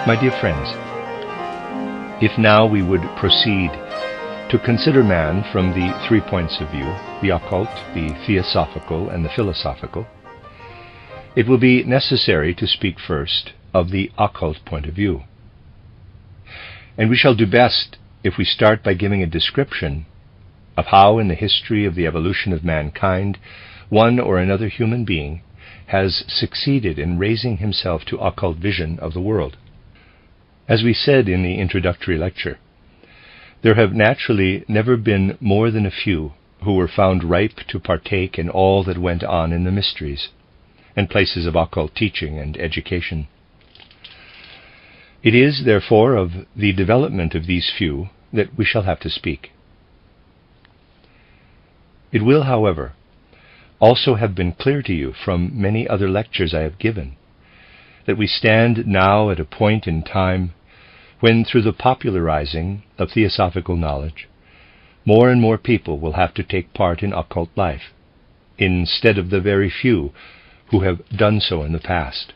My dear friends, if now we would proceed to consider man from the 3 points of view, the occult, the theosophical, and the philosophical, it will be necessary to speak first of the occult point of view. And we shall do best if we start by giving a description of how in the history of the evolution of mankind, one or another human being has succeeded in raising himself to occult vision of the world. As we said in the introductory lecture, there have naturally never been more than a few who were found ripe to partake in all that went on in the mysteries and places of occult teaching and education. It is, therefore, of the development of these few that we shall have to speak. It will, however, also have been clear to you from many other lectures I have given that we stand now at a point in time when, through the popularizing of theosophical knowledge, more and more people will have to take part in occult life, instead of the very few who have done so in the past.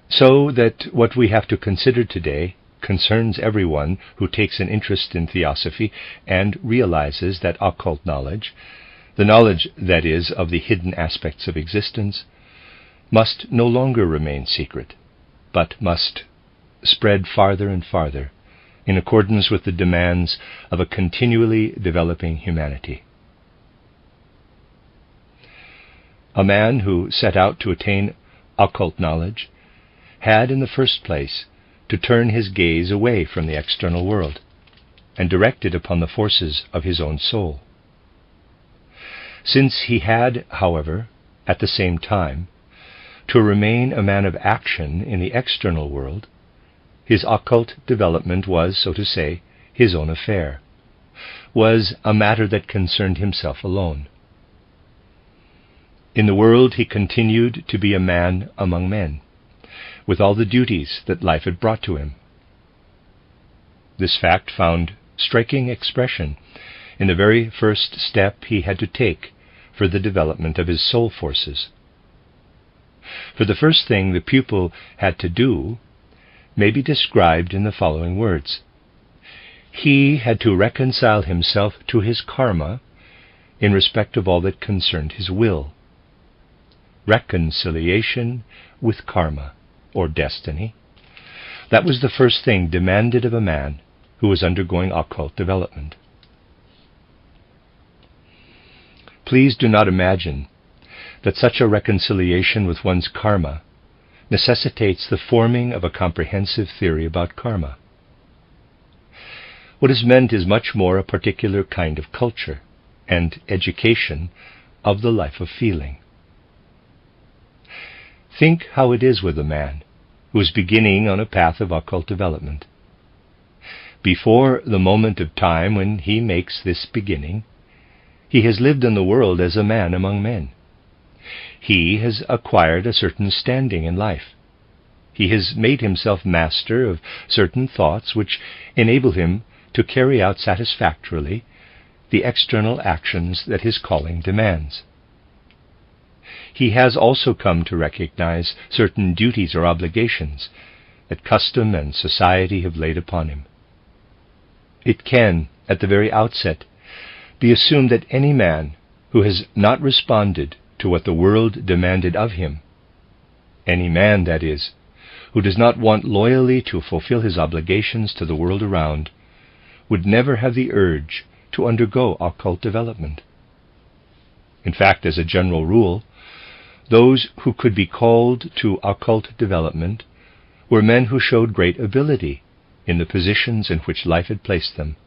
So that what we have to consider today concerns everyone who takes an interest in theosophy and realizes that occult knowledge, the knowledge, that is, of the hidden aspects of existence, must no longer remain secret, but must spread farther and farther in accordance with the demands of a continually developing humanity. A man who set out to attain occult knowledge had, in the first place, to turn his gaze away from the external world and direct it upon the forces of his own soul. Since he had, however, at the same time, to remain a man of action in the external world, his occult development was, so to say, his own affair, was a matter that concerned himself alone. In the world he continued to be a man among men, with all the duties that life had brought to him. This fact found striking expression in the very first step he had to take for the development of his soul forces. For the first thing the pupil had to do may be described in the following words. He had to reconcile himself to his karma in respect of all that concerned his will. Reconciliation with karma, or destiny. That was the first thing demanded of a man who was undergoing occult development. Please do not imagine that such a reconciliation with one's karma necessitates the forming of a comprehensive theory about karma. What is meant is much more a particular kind of culture and education of the life of feeling. Think how it is with a man who is beginning on a path of occult development. Before the moment of time when he makes this beginning, he has lived in the world as a man among men. He has acquired a certain standing in life. He has made himself master of certain thoughts which enable him to carry out satisfactorily the external actions that his calling demands. He has also come to recognize certain duties or obligations that custom and society have laid upon him. It can, at the very outset, be assumed that any man who has not responded to what the world demanded of him, any man, that is, who does not want loyally to fulfill his obligations to the world around, would never have the urge to undergo occult development. In fact, as a general rule, those who could be called to occult development were men who showed great ability in the positions in which life had placed them,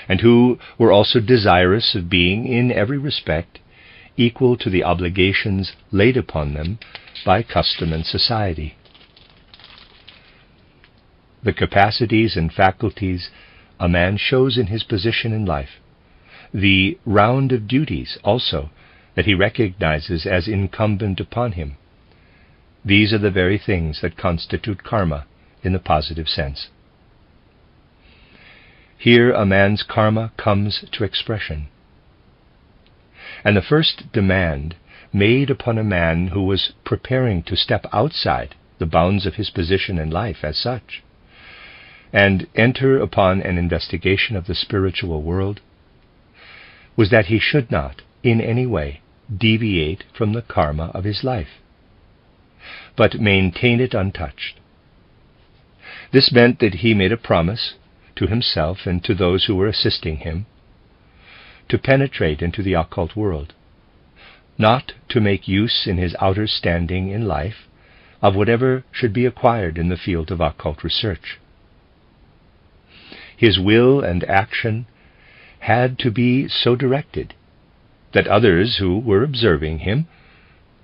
and who were also desirous of being, in every respect, equal to the obligations laid upon them by custom and society. The capacities and faculties a man shows in his position in life, the round of duties also that he recognizes as incumbent upon him, these are the very things that constitute karma in the positive sense. Here a man's karma comes to expression. And the first demand made upon a man who was preparing to step outside the bounds of his position in life as such, and enter upon an investigation of the spiritual world, was that he should not, in any way, deviate from the karma of his life, but maintain it untouched. This meant that he made a promise to himself and to those who were assisting him to penetrate into the occult world, not to make use in his outer standing in life of whatever should be acquired in the field of occult research. His will and action had to be so directed that others who were observing him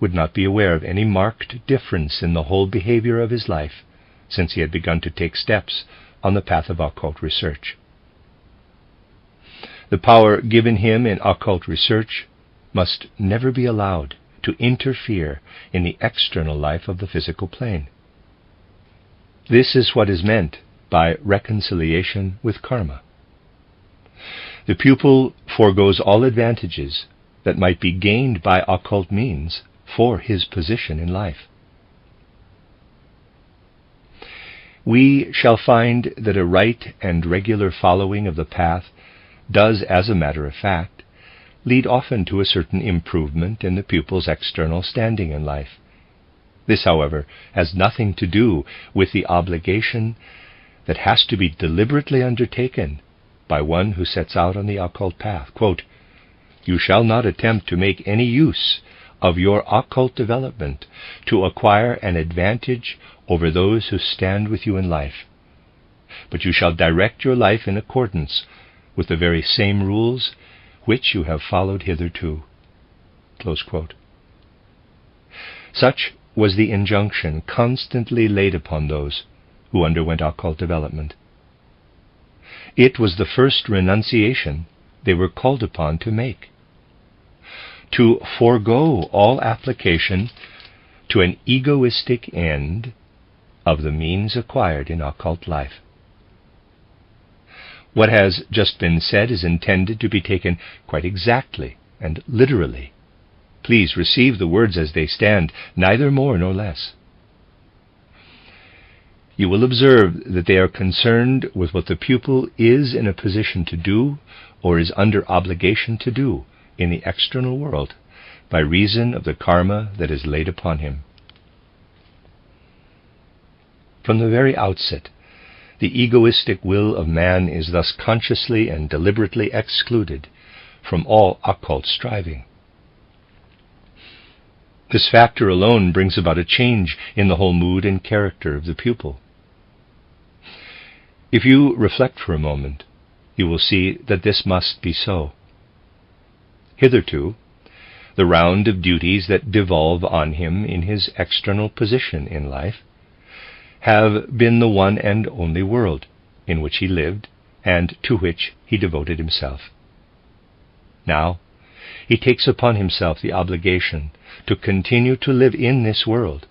would not be aware of any marked difference in the whole behavior of his life since he had begun to take steps on the path of occult research. The power given him in occult research must never be allowed to interfere in the external life of the physical plane. This is what is meant by reconciliation with karma. The pupil forgoes all advantages that might be gained by occult means for his position in life. We shall find that a right and regular following of the path does, as a matter of fact, lead often to a certain improvement in the pupil's external standing in life. This, however, has nothing to do with the obligation that has to be deliberately undertaken by one who sets out on the occult path. Quote, "You shall not attempt to make any use of your occult development to acquire an advantage over those who stand with you in life, but you shall direct your life in accordance with the very same rules which you have followed hitherto." Close quote. Such was the injunction constantly laid upon those who underwent occult development. It was the first renunciation they were called upon to make, to forego all application to an egoistic end of the means acquired in occult life. What has just been said is intended to be taken quite exactly and literally. Please receive the words as they stand, neither more nor less. You will observe that they are concerned with what the pupil is in a position to do or is under obligation to do in the external world by reason of the karma that is laid upon him. From the very outset, the egoistic will of man is thus consciously and deliberately excluded from all occult striving. This factor alone brings about a change in the whole mood and character of the pupil. If you reflect for a moment, you will see that this must be so. Hitherto, the round of duties that devolve on him in his external position in life have been the one and only world in which he lived and to which he devoted himself. Now, he takes upon himself the obligation to continue to live in this world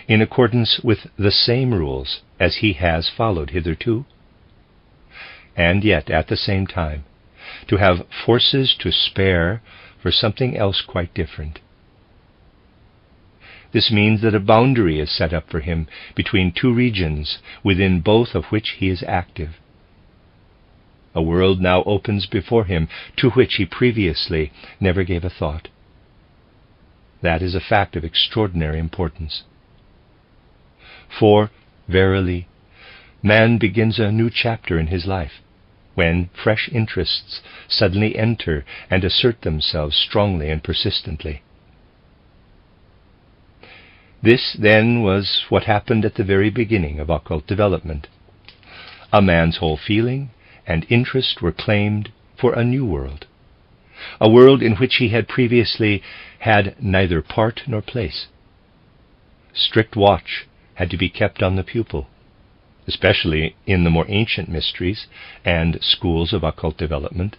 in accordance with the same rules as he has followed hitherto, and yet at the same time to have forces to spare for something else quite different. This means that a boundary is set up for him between two regions within both of which he is active. A world now opens before him to which he previously never gave a thought. That is a fact of extraordinary importance. For, verily, man begins a new chapter in his life when fresh interests suddenly enter and assert themselves strongly and persistently. This, then, was what happened at the very beginning of occult development. A man's whole feeling and interest were claimed for a new world, a world in which he had previously had neither part nor place. Strict watch had to be kept on the pupil, especially in the more ancient mysteries and schools of occult development,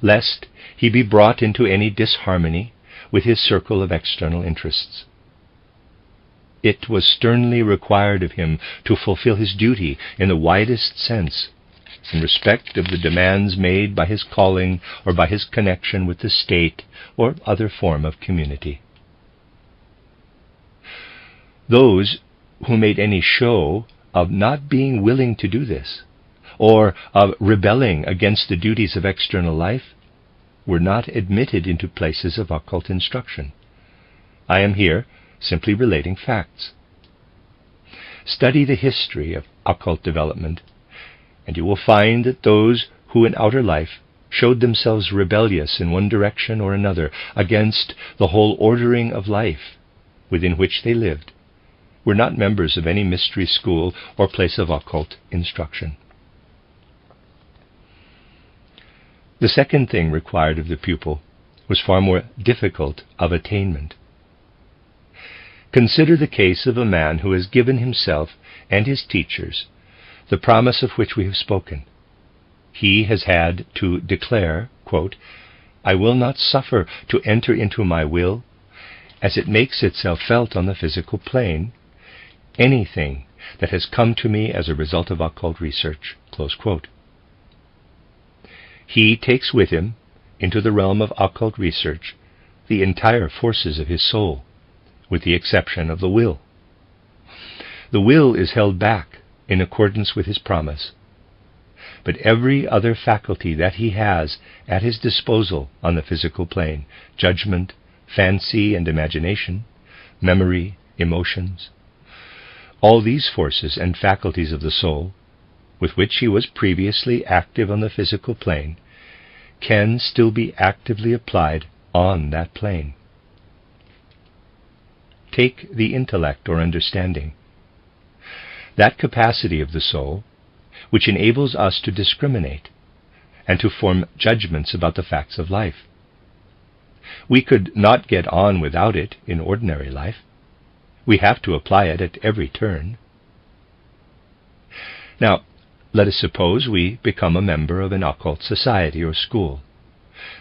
lest he be brought into any disharmony with his circle of external interests. It was sternly required of him to fulfill his duty in the widest sense, in respect of the demands made by his calling or by his connection with the state or other form of community. Those who made any show of not being willing to do this, or of rebelling against the duties of external life, were not admitted into places of occult instruction. I am here simply relating facts. Study the history of occult development, and you will find that those who in outer life showed themselves rebellious in one direction or another against the whole ordering of life within which they lived were not members of any mystery school or place of occult instruction. The second thing required of the pupil was far more difficult of attainment. Consider the case of a man who has given himself and his teachers the promise of which we have spoken. He has had to declare, quote, "I will not suffer to enter into my will, as it makes itself felt on the physical plane, anything that has come to me as a result of occult research," close quote. He takes with him into the realm of occult research the entire forces of his soul, with the exception of the will. The will is held back in accordance with his promise, but every other faculty that he has at his disposal on the physical plane, judgment, fancy and imagination, memory, emotions, all these forces and faculties of the soul, with which he was previously active on the physical plane, can still be actively applied on that plane. Take the intellect or understanding. That capacity of the soul which enables us to discriminate and to form judgments about the facts of life. We could not get on without it in ordinary life. We have to apply it at every turn. Now, let us suppose we become a member of an occult society or school.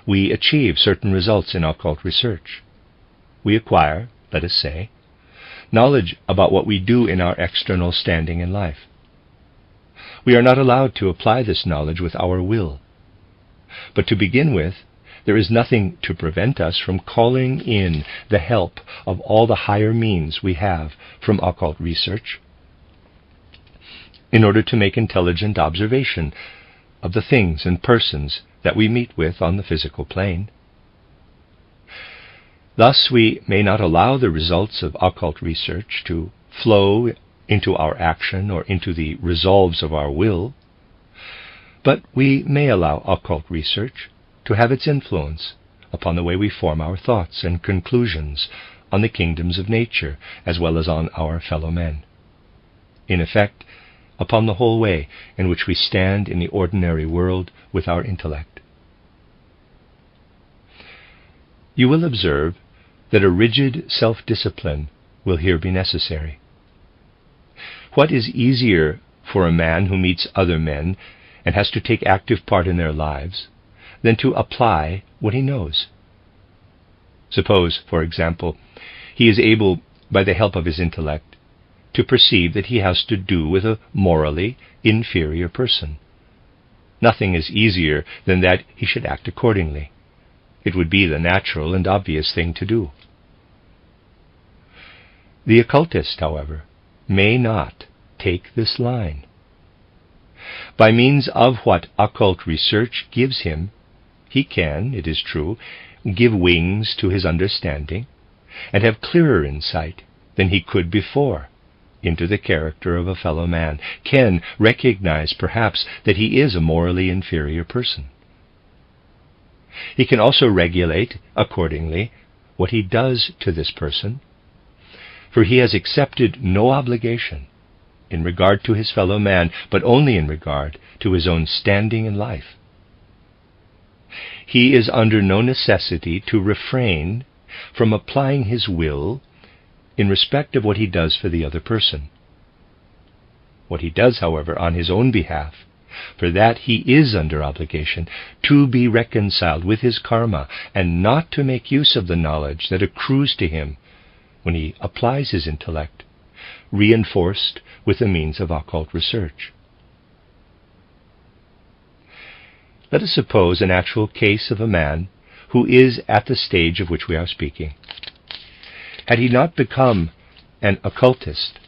We achieve certain results in occult research. We acquire, let us say, knowledge about what we do in our external standing in life. We are not allowed to apply this knowledge with our will. But to begin with, there is nothing to prevent us from calling in the help of all the higher means we have from occult research in order to make intelligent observation of the things and persons that we meet with on the physical plane. Thus we may not allow the results of occult research to flow into our action or into the resolves of our will, but we may allow occult research to have its influence upon the way we form our thoughts and conclusions on the kingdoms of nature as well as on our fellow men. In effect, upon the whole way in which we stand in the ordinary world with our intellect. You will observe that a rigid self-discipline will here be necessary. What is easier for a man who meets other men and has to take active part in their lives than to apply what he knows? Suppose, for example, he is able, by the help of his intellect, to perceive that he has to do with a morally inferior person. Nothing is easier than that he should act accordingly. It would be the natural and obvious thing to do. The occultist, however, may not take this line. By means of what occult research gives him, he can, it is true, give wings to his understanding and have clearer insight than he could before into the character of a fellow man, can recognize perhaps that he is a morally inferior person. He can also regulate, accordingly, what he does to this person, for he has accepted no obligation in regard to his fellow man, but only in regard to his own standing in life. He is under no necessity to refrain from applying his will in respect of what he does for the other person. What he does, however, on his own behalf, for that he is under obligation to be reconciled with his karma and not to make use of the knowledge that accrues to him when he applies his intellect, reinforced with the means of occult research. Let us suppose an actual case of a man who is at the stage of which we are speaking. Had he not become an occultist,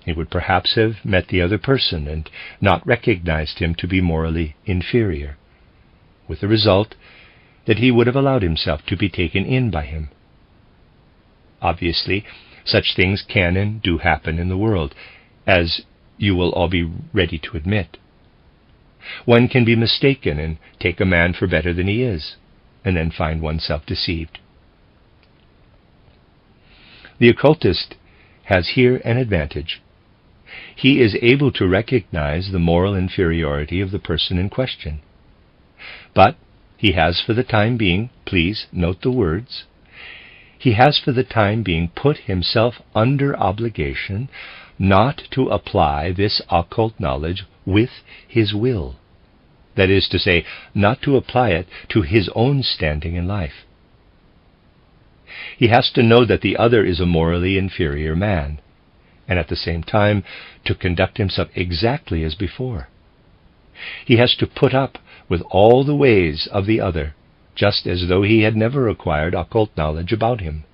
he would perhaps have met the other person and not recognized him to be morally inferior, with the result that he would have allowed himself to be taken in by him. Obviously, such things can and do happen in the world, as you will all be ready to admit. One can be mistaken and take a man for better than he is, and then find oneself deceived. The occultist has here an advantage. He is able to recognize the moral inferiority of the person in question. But he has for the time being, please note the words, he has for the time being put himself under obligation not to apply this occult knowledge with his will. That is to say, not to apply it to his own standing in life. He has to know that the other is a morally inferior man, and at the same time to conduct himself exactly as before. He has to put up with all the ways of the other, just as though he had never acquired occult knowledge about him.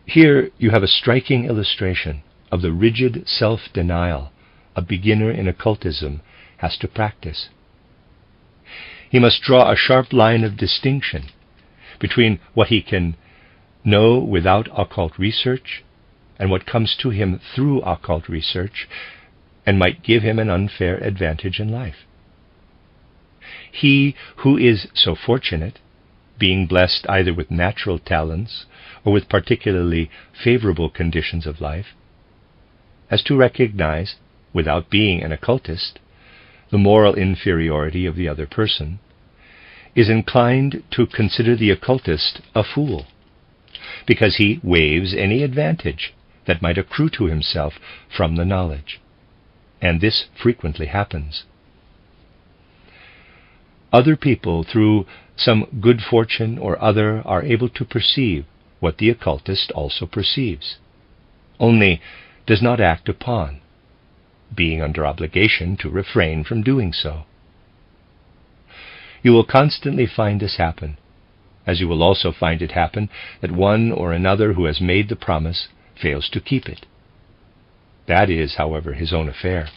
Here you have a striking illustration of the rigid self-denial a beginner in occultism has to practice. He must draw a sharp line of distinction between what he can know without occult research and what comes to him through occult research and might give him an unfair advantage in life. He who is so fortunate, being blessed either with natural talents or with particularly favorable conditions of life, has to recognize, without being an occultist, the moral inferiority of the other person, is inclined to consider the occultist a fool, because he waives any advantage that might accrue to himself from the knowledge. And this frequently happens. Other people, through some good fortune or other, are able to perceive what the occultist also perceives, only does not act upon, being under obligation to refrain from doing so. You will constantly find this happen, as you will also find it happen that one or another who has made the promise fails to keep it. That is, however, his own affair.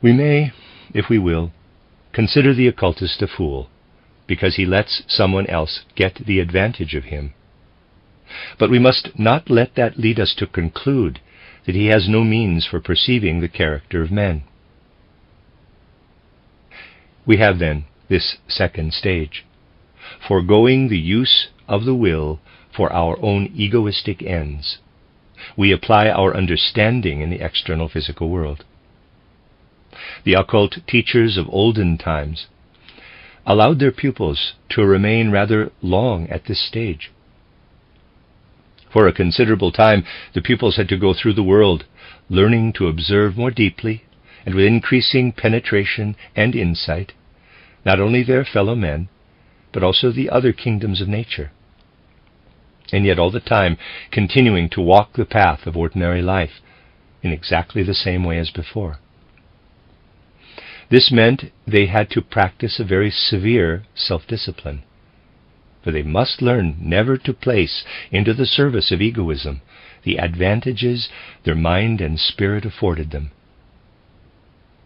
We may, if we will, consider the occultist a fool, because he lets someone else get the advantage of him. But we must not let that lead us to conclude that he has no means for perceiving the character of men. We have then this second stage, foregoing the use of the will for our own egoistic ends. We apply our understanding in the external physical world. The occult teachers of olden times allowed their pupils to remain rather long at this stage. For a considerable time, the pupils had to go through the world, learning to observe more deeply and with increasing penetration and insight, not only their fellow men, but also the other kingdoms of nature, and yet all the time continuing to walk the path of ordinary life in exactly the same way as before. This meant they had to practice a very severe self-discipline, for they must learn never to place into the service of egoism the advantages their mind and spirit afforded them.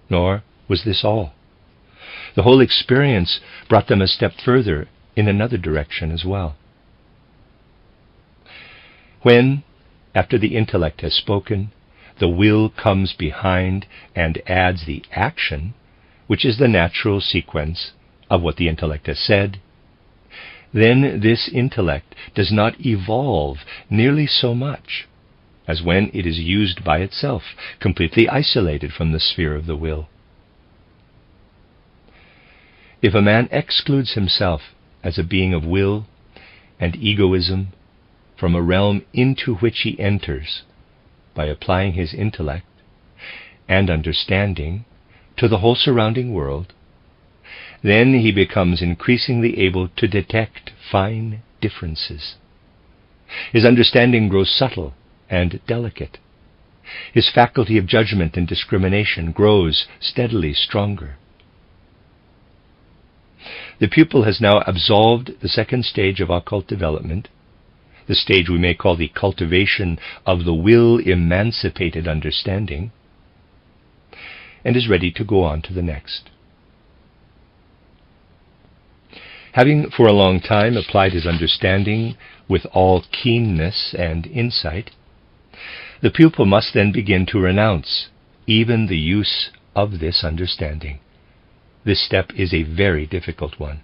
Nor was this all. The whole experience brought them a step further in another direction as well. When, after the intellect has spoken, the will comes behind and adds the action, which is the natural sequence of what the intellect has said, then this intellect does not evolve nearly so much as when it is used by itself, completely isolated from the sphere of the will. If a man excludes himself as a being of will and egoism from a realm into which he enters by applying his intellect and understanding to the whole surrounding world, then he becomes increasingly able to detect fine differences. His understanding grows subtle and delicate. His faculty of judgment and discrimination grows steadily stronger. The pupil has now absolved the second stage of occult development, the stage we may call the cultivation of the will-emancipated understanding, and is ready to go on to the next. Having for a long time applied his understanding with all keenness and insight, the pupil must then begin to renounce even the use of this understanding. This step is a very difficult one.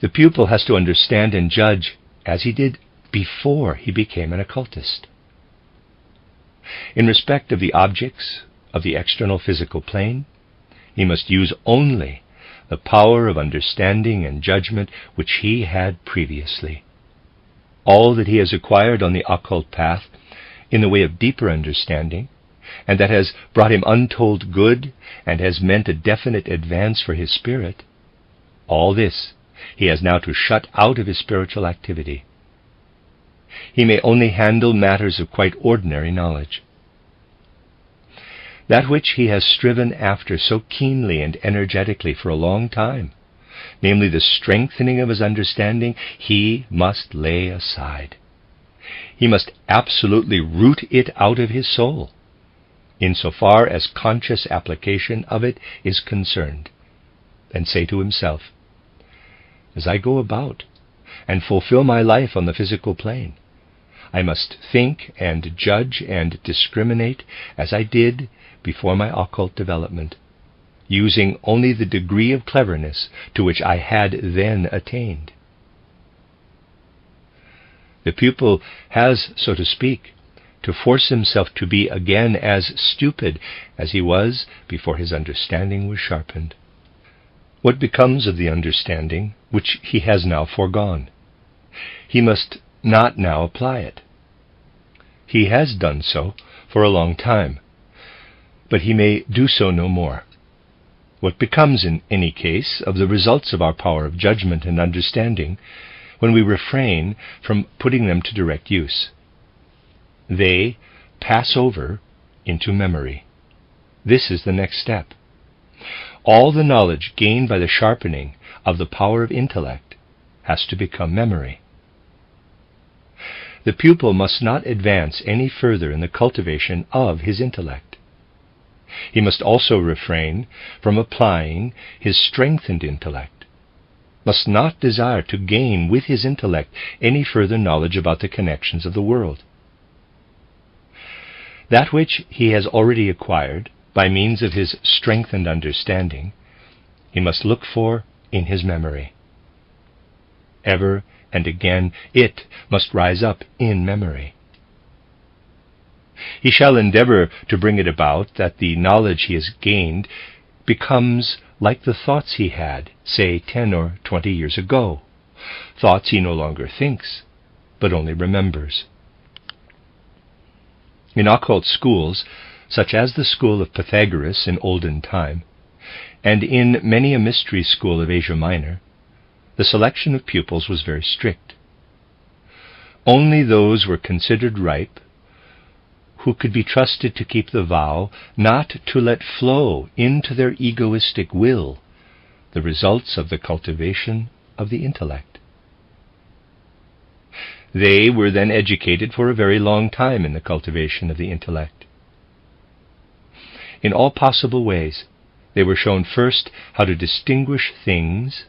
The pupil has to understand and judge as he did before he became an occultist. In respect of the objects of the external physical plane, he must use only the power of understanding and judgment which he had previously. All that he has acquired on the occult path in the way of deeper understanding, and that has brought him untold good and has meant a definite advance for his spirit, all this he has now to shut out of his spiritual activity. He may only handle matters of quite ordinary knowledge. That which he has striven after so keenly and energetically for a long time, namely the strengthening of his understanding, he must lay aside. He must absolutely root it out of his soul, insofar as conscious application of it is concerned, and say to himself, as I go about and fulfill my life on the physical plane, I must think and judge and discriminate as I did before my occult development, using only the degree of cleverness to which I had then attained. The pupil has, so to speak, to force himself to be again as stupid as he was before his understanding was sharpened. What becomes of the understanding which he has now foregone? He must not now apply it. He has done so for a long time, but he may do so no more. What becomes, in any case, of the results of our power of judgment and understanding when we refrain from putting them to direct use? They pass over into memory. This is the next step. All the knowledge gained by the sharpening of the power of intellect has to become memory. The pupil must not advance any further in the cultivation of his intellect. He must also refrain from applying his strengthened intellect, must not desire to gain with his intellect any further knowledge about the connections of the world. That which he has already acquired by means of his strengthened understanding, he must look for in his memory. Ever and again it must rise up in memory. He shall endeavor to bring it about that the knowledge he has gained becomes like the thoughts he had, say 10 or 20 years ago, thoughts he no longer thinks, but only remembers. In occult schools, such as the school of Pythagoras in olden time, and in many a mystery school of Asia Minor, the selection of pupils was very strict. Only those were considered ripe who could be trusted to keep the vow not to let flow into their egoistic will the results of the cultivation of the intellect. They were then educated for a very long time in the cultivation of the intellect. In all possible ways, they were shown first how to distinguish things,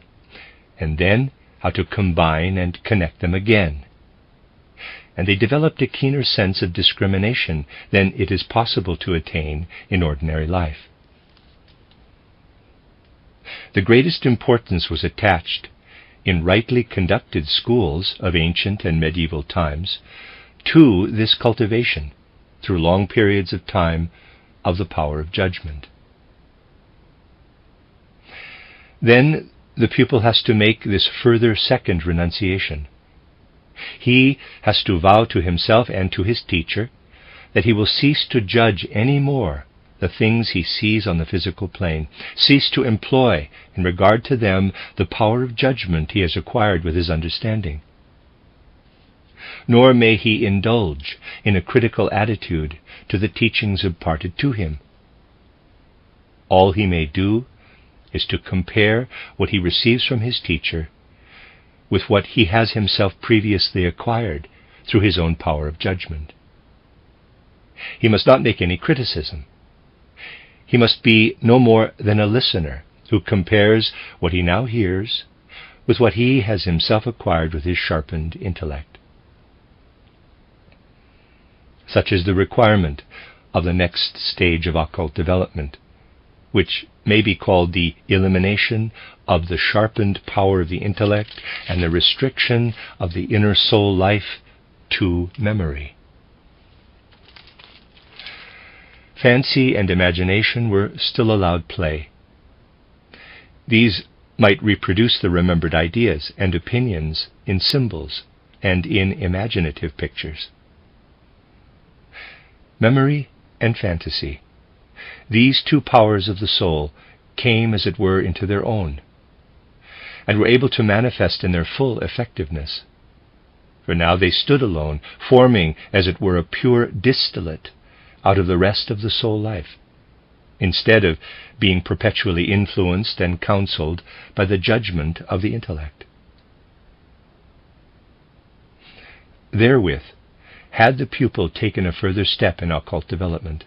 and then how to combine and connect them again. And they developed a keener sense of discrimination than it is possible to attain in ordinary life. The greatest importance was attached, in rightly conducted schools of ancient and medieval times, to this cultivation, through long periods of time, of the power of judgment. Then the pupil has to make this further second renunciation. He has to vow to himself and to his teacher that he will cease to judge any more the things he sees on the physical plane, cease to employ in regard to them the power of judgment he has acquired with his understanding. Nor may he indulge in a critical attitude to the teachings imparted to him. All he may do is to compare what he receives from his teacher with what he has himself previously acquired through his own power of judgment. He must not make any criticism. He must be no more than a listener who compares what he now hears with what he has himself acquired with his sharpened intellect. Such is the requirement of the next stage of occult development, which may be called the elimination of the sharpened power of the intellect and the restriction of the inner soul life to memory. Fancy and imagination were still allowed play. These might reproduce the remembered ideas and opinions in symbols and in imaginative pictures. Memory and fantasy, these two powers of the soul, came, as it were, into their own, and were able to manifest in their full effectiveness. For now they stood alone, forming, as it were, a pure distillate out of the rest of the soul life, instead of being perpetually influenced and counseled by the judgment of the intellect. Therewith, had the pupil taken a further step in occult development.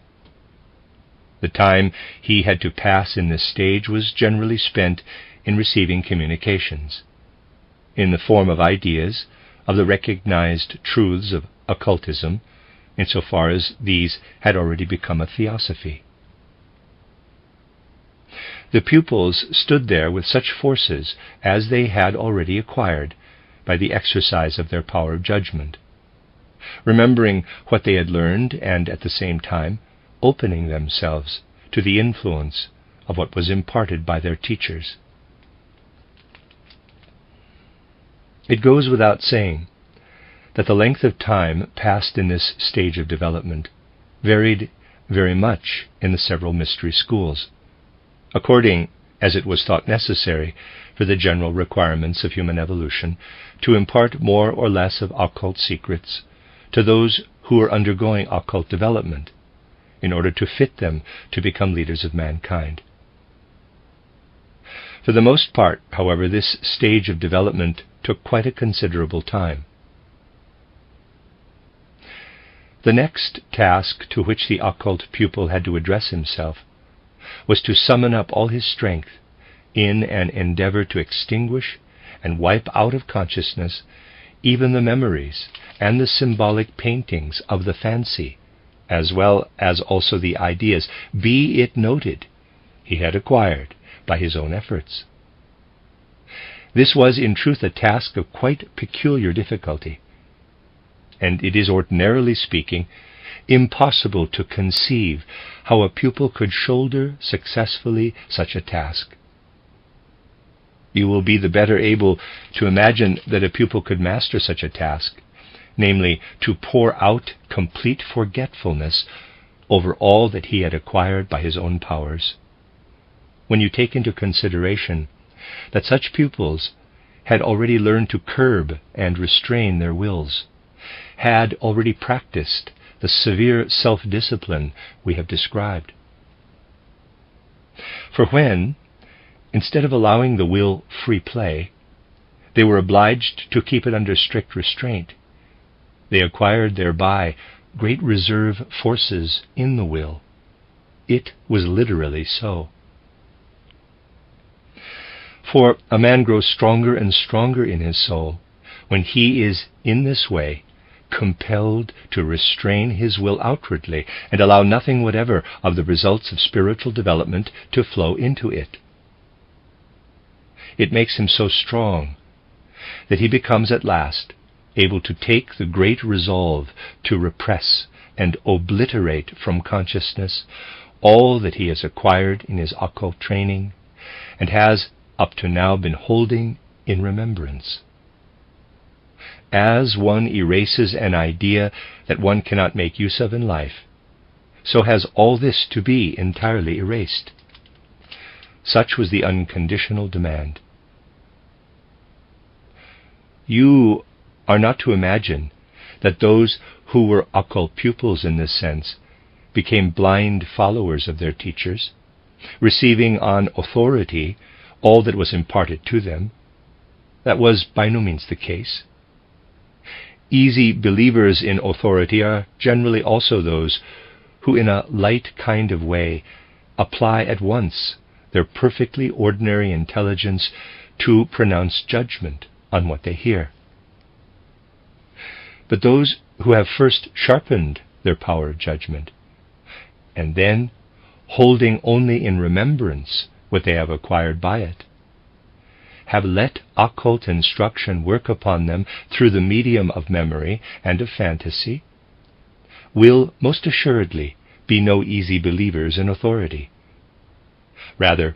The time he had to pass in this stage was generally spent in receiving communications, in the form of ideas of the recognized truths of occultism, insofar as these had already become a theosophy. The pupils stood there with such forces as they had already acquired by the exercise of their power of judgment, remembering what they had learned and at the same time opening themselves to the influence of what was imparted by their teachers. It goes without saying that the length of time passed in this stage of development varied very much in the several mystery schools, according as it was thought necessary for the general requirements of human evolution to impart more or less of occult secrets to those who were undergoing occult development, in order to fit them to become leaders of mankind. For the most part, however, this stage of development took quite a considerable time. The next task to which the occult pupil had to address himself was to summon up all his strength in an endeavor to extinguish and wipe out of consciousness even the memories and the symbolic paintings of the fancy, as well as also the ideas, be it noted, he had acquired by his own efforts. This was in truth a task of quite peculiar difficulty, and it is, ordinarily speaking, impossible to conceive how a pupil could shoulder successfully such a task. You will be the better able to imagine that a pupil could master such a task, namely, to pour out complete forgetfulness over all that he had acquired by his own powers, when you take into consideration that such pupils had already learned to curb and restrain their wills, had already practiced the severe self-discipline we have described. For when, instead of allowing the will free play, they were obliged to keep it under strict restraint, they acquired thereby great reserve forces in the will. It was literally so. For a man grows stronger and stronger in his soul when he is in this way compelled to restrain his will outwardly and allow nothing whatever of the results of spiritual development to flow into it. It makes him so strong that he becomes at last able to take the great resolve to repress and obliterate from consciousness all that he has acquired in his occult training and has up to now been holding in remembrance. As one erases an idea that one cannot make use of in life, so has all this to be entirely erased. Such was the unconditional demand. You are not to imagine that those who were occult pupils in this sense became blind followers of their teachers, receiving on authority all that was imparted to them, that was by no means the case. Easy believers in authority are generally also those who, in a light kind of way, apply at once their perfectly ordinary intelligence to pronounce judgment on what they hear. But those who have first sharpened their power of judgment, and then, holding only in remembrance what they have acquired by it, have let occult instruction work upon them through the medium of memory and of fantasy, will most assuredly be no easy believers in authority. Rather,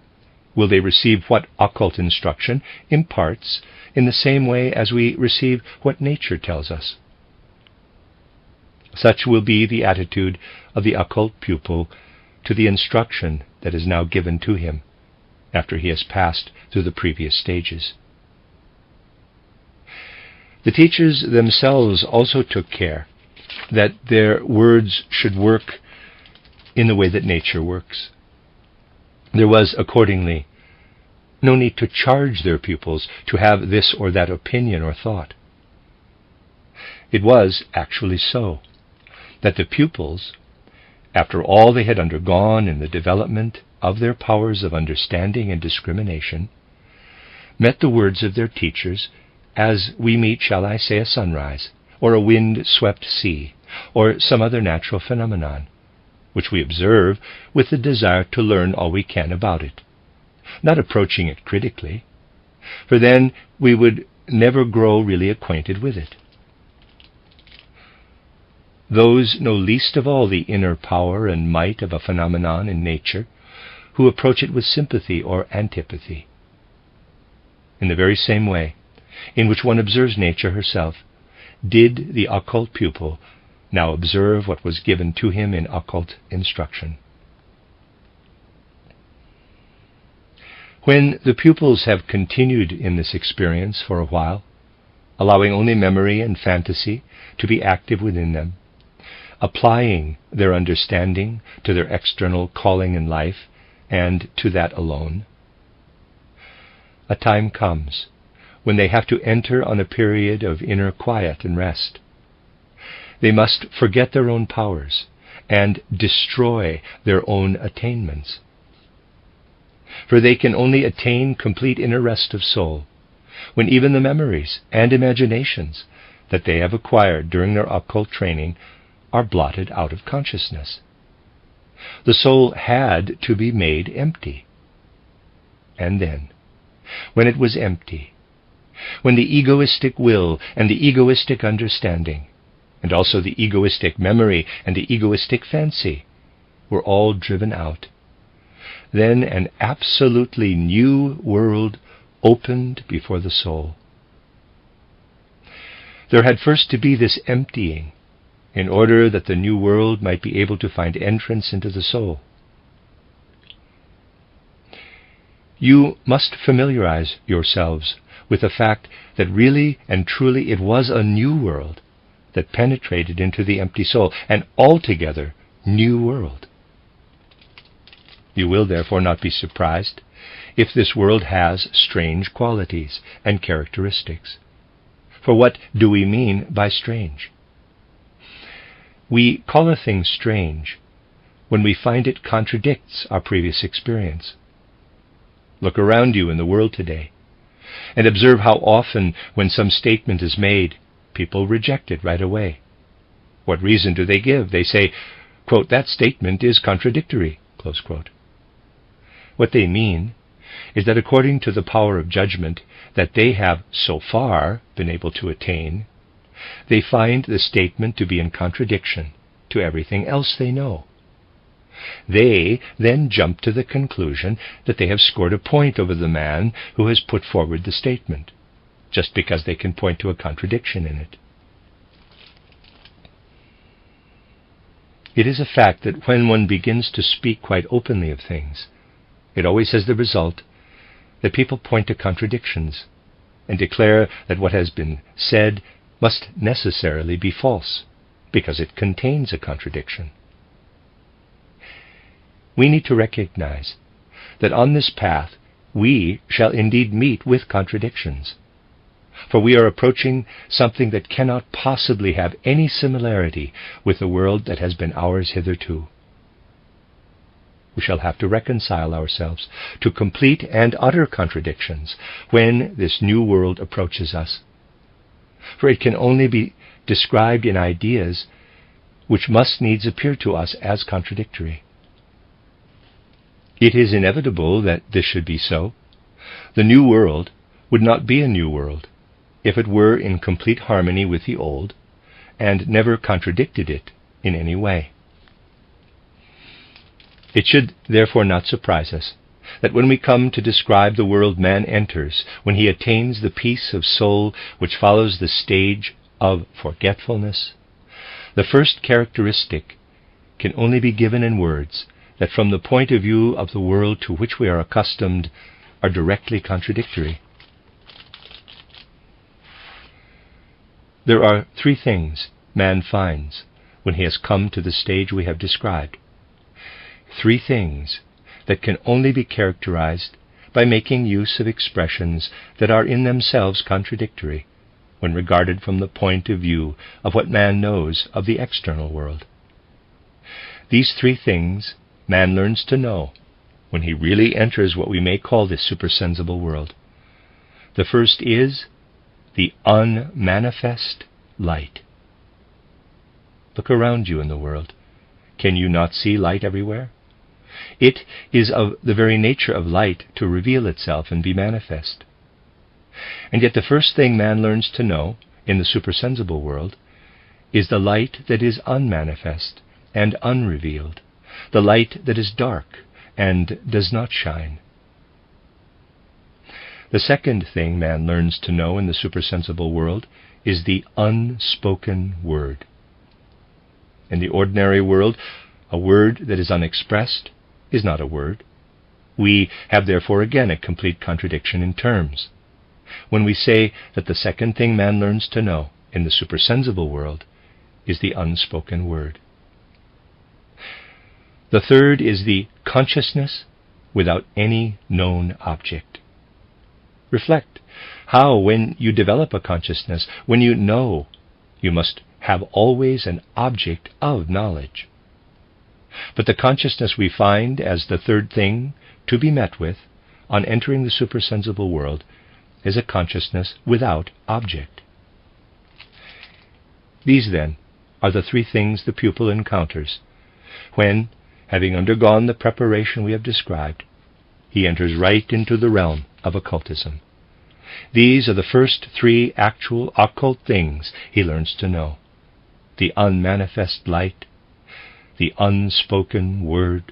will they receive what occult instruction imparts in the same way as we receive what nature tells us. Such will be the attitude of the occult pupil to the instruction that is now given to him, after he has passed through the previous stages. The teachers themselves also took care that their words should work in the way that nature works. There was, accordingly, no need to charge their pupils to have this or that opinion or thought. It was actually so that the pupils, after all they had undergone in the development of their powers of understanding and discrimination, met the words of their teachers as we meet, shall I say, a sunrise, or a wind-swept sea, or some other natural phenomenon, which we observe with the desire to learn all we can about it, not approaching it critically, for then we would never grow really acquainted with it. Those know least of all the inner power and might of a phenomenon in nature who approach it with sympathy or antipathy. In the very same way in which one observes nature herself, did the occult pupil now observe what was given to him in occult instruction. When the pupils have continued in this experience for a while, allowing only memory and fantasy to be active within them, applying their understanding to their external calling in life and to that alone, a time comes when they have to enter on a period of inner quiet and rest. They must forget their own powers and destroy their own attainments. For they can only attain complete inner rest of soul when even the memories and imaginations that they have acquired during their occult training are blotted out of consciousness. The soul had to be made empty. And then, when it was empty, when the egoistic will and the egoistic understanding, and also the egoistic memory and the egoistic fancy, were all driven out, then an absolutely new world opened before the soul. There had first to be this emptying, in order that the new world might be able to find entrance into the soul. You must familiarize yourselves with the fact that really and truly it was a new world that penetrated into the empty soul, an altogether new world. You will therefore not be surprised if this world has strange qualities and characteristics. For what do we mean by strange? We call a thing strange when we find it contradicts our previous experience. Look around you in the world today, and observe how often, when some statement is made, people reject it right away. What reason do they give? They say, quote, "That statement is contradictory," close quote. What they mean is that according to the power of judgment that they have so far been able to attain, they find the statement to be in contradiction to everything else they know. They then jump to the conclusion that they have scored a point over the man who has put forward the statement, just because they can point to a contradiction in it. It is a fact that when one begins to speak quite openly of things, it always has the result that people point to contradictions and declare that what has been said must necessarily be false, because it contains a contradiction. We need to recognize that on this path we shall indeed meet with contradictions, for we are approaching something that cannot possibly have any similarity with the world that has been ours hitherto. We shall have to reconcile ourselves to complete and utter contradictions when this new world approaches us, for it can only be described in ideas which must needs appear to us as contradictory. It is inevitable that this should be so. The new world would not be a new world if it were in complete harmony with the old and never contradicted it in any way. It should therefore not surprise us that when we come to describe the world man enters when he attains the peace of soul which follows the stage of forgetfulness, the first characteristic can only be given in words that from the point of view of the world to which we are accustomed are directly contradictory. There are three things man finds when he has come to the stage we have described. Three things that can only be characterized by making use of expressions that are in themselves contradictory when regarded from the point of view of what man knows of the external world. These three things man learns to know when he really enters what we may call this supersensible world. The first is the unmanifest light. Look around you in the world. Can you not see light everywhere? It is of the very nature of light to reveal itself and be manifest. And yet the first thing man learns to know in the supersensible world is the light that is unmanifest and unrevealed, the light that is dark and does not shine. The second thing man learns to know in the supersensible world is the unspoken word. In the ordinary world, a word that is unexpressed is not a word. We have therefore again a complete contradiction in terms when we say that the second thing man learns to know in the supersensible world is the unspoken word. The third is the consciousness without any known object. Reflect how, when you develop a consciousness, when you know, you must have always an object of knowledge. But the consciousness we find as the third thing to be met with on entering the supersensible world is a consciousness without object. These, then, are the three things the pupil encounters when, having undergone the preparation we have described, he enters right into the realm of occultism. These are the first three actual occult things he learns to know: the unmanifest light, the unspoken word,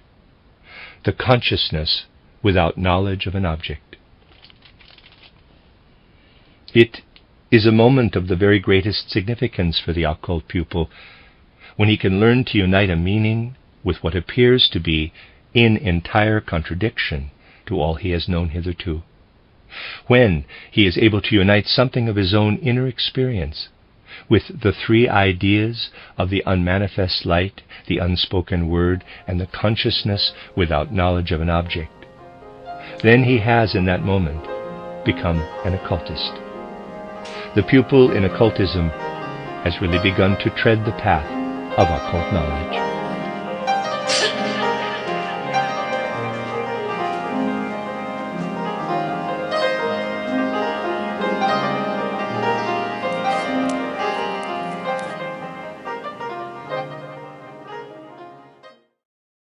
the consciousness without knowledge of an object. It is a moment of the very greatest significance for the occult pupil when he can learn to unite a meaning with what appears to be in entire contradiction to all he has known hitherto. When he is able to unite something of his own inner experience with the three ideas of the unmanifest light, the unspoken word, and the consciousness without knowledge of an object, then he has in that moment become an occultist. The pupil in occultism has really begun to tread the path of occult knowledge.